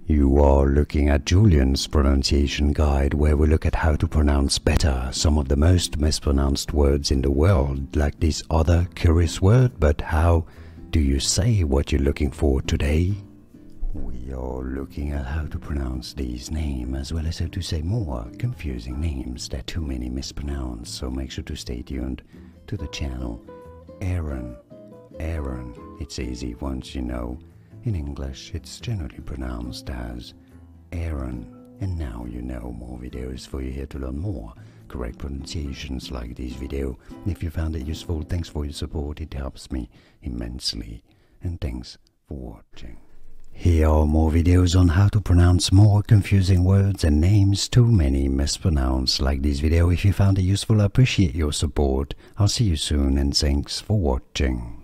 You are looking at Julian's pronunciation guide, where we look at how to pronounce better some of the most mispronounced words in the world, like this other curious word. But how do you say what you're looking for today? We are looking at how to pronounce these names, as well as how to say more confusing names that too many mispronounce, so make sure to stay tuned to the channel. Aran, Aran, it's easy once you know. In English, it's generally pronounced as Aran, and now you know. More videos for you here to learn more correct pronunciations like this video. If you found it useful, thanks for your support, it helps me immensely, and thanks for watching. Here are more videos on how to pronounce more confusing words and names too many mispronounced like this video. If you found it useful, I appreciate your support. I'll see you soon, and thanks for watching.